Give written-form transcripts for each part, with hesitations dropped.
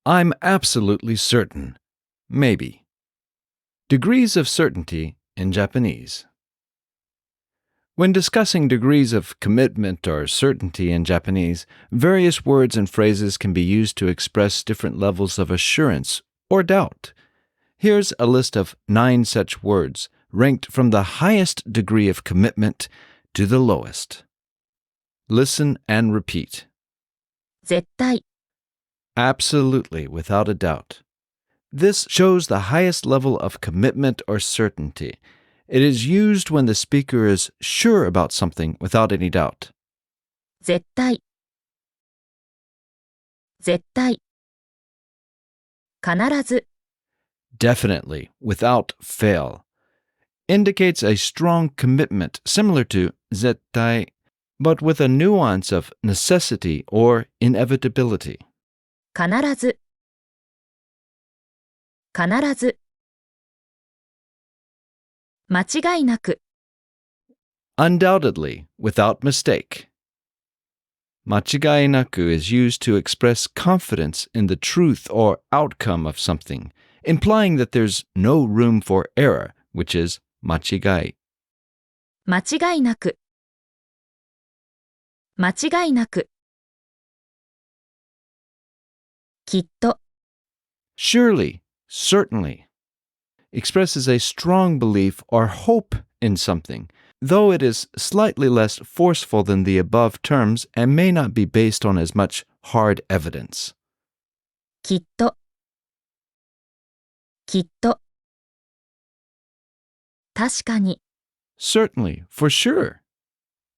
I'm absolutely certain. Maybe. Degrees of certainty in Japanese. When discussing degrees of commitment or certainty in Japanese, various words and phrases can be used to express different levels of assurance or doubt. Here's a list of 9 such words, ranked from the highest degree of commitment to the lowest. Listen and repeat. 絶対、 Absolutely, without a doubt. This shows the highest level of commitment or certainty. It is used when the speaker is sure about something without any doubt. 絶対、絶対。必ず、 Definitely, without fail. Indicates a strong commitment similar to 絶対, but with a nuance of necessity or inevitability. 必ず、必ず。間違いなく、 Undoubtedly, without mistake. 間違いなく is used to express confidence in the truth or outcome of something, implying that there's no room for error, which is 間違い. 間違いなく、間違いなく。きっと、 Surely, certainly. Expresses a strong belief or hope in something, though it is slightly less forceful than the above terms and may not be based on as much hard evidence. きっと、きっと。確かに、 Certainly, for sure.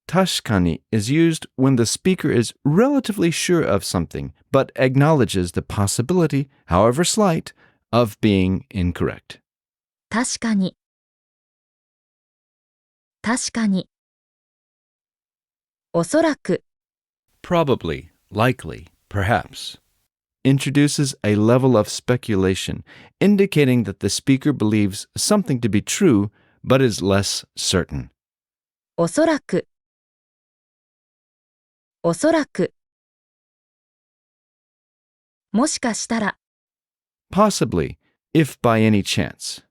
確かに is used when the speaker is relatively sure of something, but acknowledges the possibility, however slight, of being incorrect. 確かに。確かに。おそらく、 Probably, likely, perhaps. Introduces a level of speculation, indicating that the speaker believes something to be true, but is less certain. おそらく。おそらく。もしかしたら、 Possibly, if by any chance.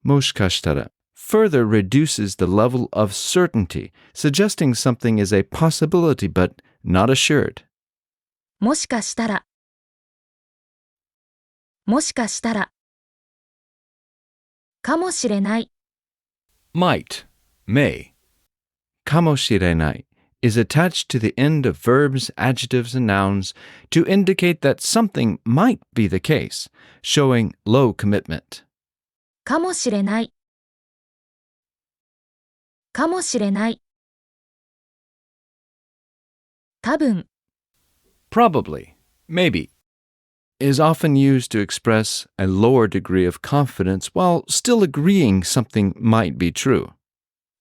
もしかしたら further reduces the level of certainty, suggesting something is a possibility but not assured. もしかしたら。もしかしたら。かもしれない。 Might, may. かもしれない is attached to the end of verbs, adjectives, and nouns to indicate that something might be the case, showing low commitment. かもしれない。かもしれない。多分、 Probably, maybe, is often used to express a lower degree of confidence while still agreeing something might be true.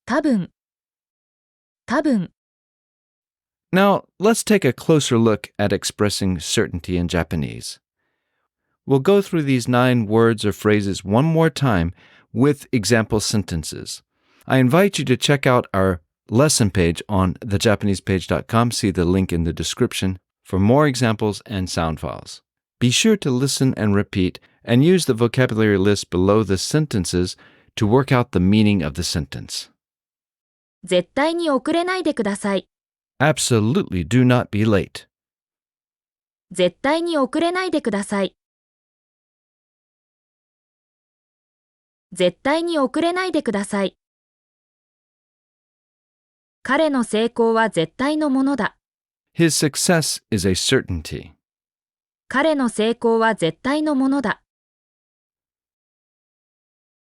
多分。多分、 Now, let's take a closer look at expressing certainty in Japanese. We'll go through these 9 words or phrases one more time with example sentences. I invite you to check out our lesson page on thejapanesepage.com. See the link in the description for more examples and sound files. Be sure to listen and repeat and use the vocabulary list below the sentences to work out the meaning of the sentence. 絶対に遅れないでください。 Absolutely do not be late. 絶対に遅れないでください。絶対に遅れないでください。彼の成功は絶対のものだ。 His success is a certainty. 彼の成功は絶対のものだ。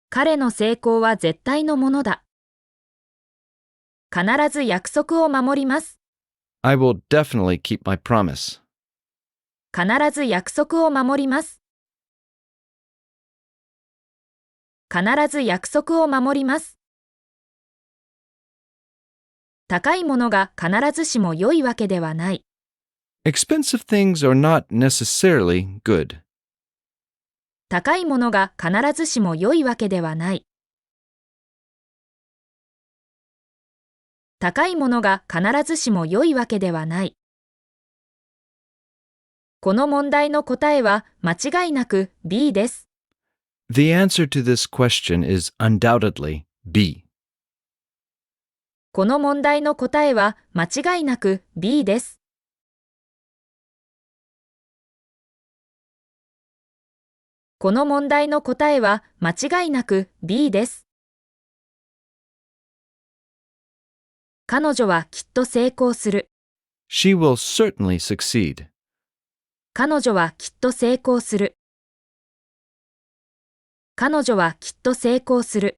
彼の成功は絶対のものだ。必ず約束を守ります。 I will definitely keep my promise. 必ず約束を守ります。必ず約束を守ります。高いものが必ずしも良いわけではない。 Expensive things are not necessarily good. 高いものが必ずしも良いわけではない。高いものが必ずしも良いわけではない。この問題の答えは間違いなく B です。The answer to this question is undoubtedly B. この問題の答えは間違いなく B です。この問題の答えは間違いなく B です。彼女はきっと成功する。She will certainly succeed. 彼女はきっと成功する。彼女はきっと成功する。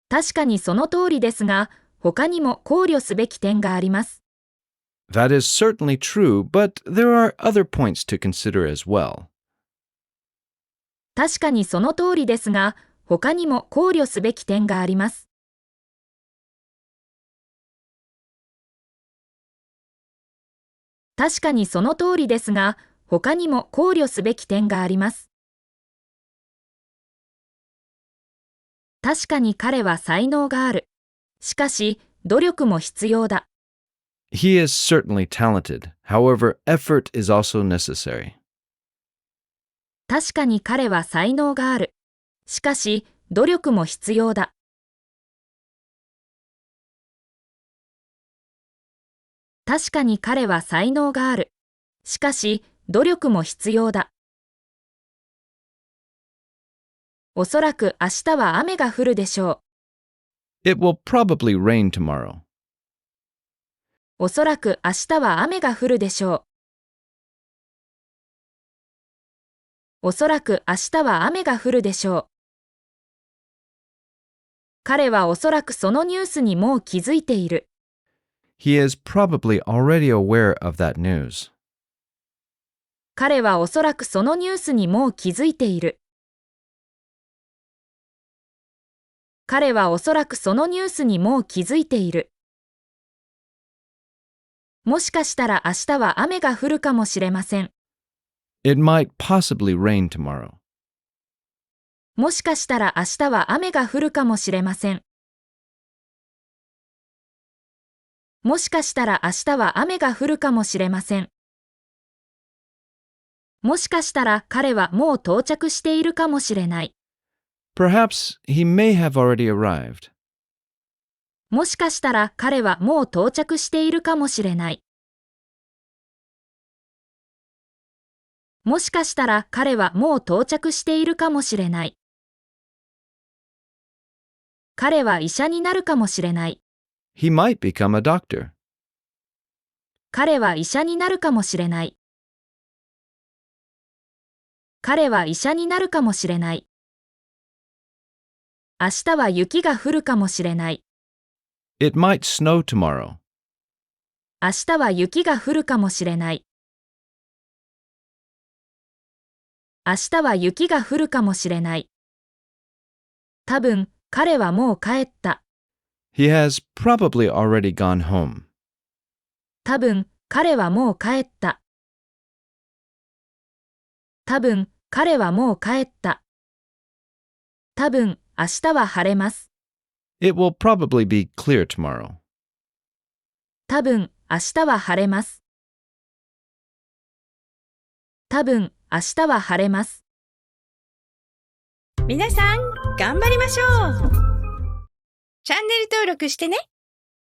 確かにその通りですが、他にも考慮すべき点があります。That is certainly true, but there are other points to consider as well. 確かにその通りですが、他にも考慮すべき点があります。確かにその通りですが、他にも考慮すべき点があります。確かに彼は才能がある。しかし、努力も必要だ。He is certainly talented. However, effort is also necessary. 確かに彼は才能がある。しかし、努力も必要だ。確かに彼は才能がある。しかし、努力も必要だ。おそらく明日は雨が降るでしょう。It will probably rain tomorrow. おそらく明日は雨が降るでしょう。おそらく明日は雨が降るでしょう。彼はおそらくそのニュースにもう気づいている。He is probably already aware of that news. 彼はおそらくそのニュースにもう気づいている。彼はおそらくそのニュースにもう気づいている。もしかしたら明日は雨が降るかもしれません。It might possibly rain tomorrow. もしかしたら明日は雨が降るかもしれません。もしかしたら明日は雨が降るかもしれません。もしかしたら彼はもう到着しているかもしれない。Perhaps he may have already arrived. もしかしたら彼はもう到着しているかもしれない。もしかしたら彼はもう到着しているかもしれない。彼は医者になるかもしれない。He might become a doctor. 彼は医者になるかもしれない。彼は医者になるかもしれない。明日は雪が降るかもしれない。It might snow tomorrow. 明日は雪が降るかもしれない。明日は雪が降るかもしれない。多分、彼はもう帰った。He has probably already gone home. 多分、彼はもう帰った。多分、彼はもう帰った。多分、明日は晴れます。It will probably be clear tomorrow. 多分、明日は晴れます。多分、明日は晴れます。皆さん、頑張りましょう。チャンネル登録してね。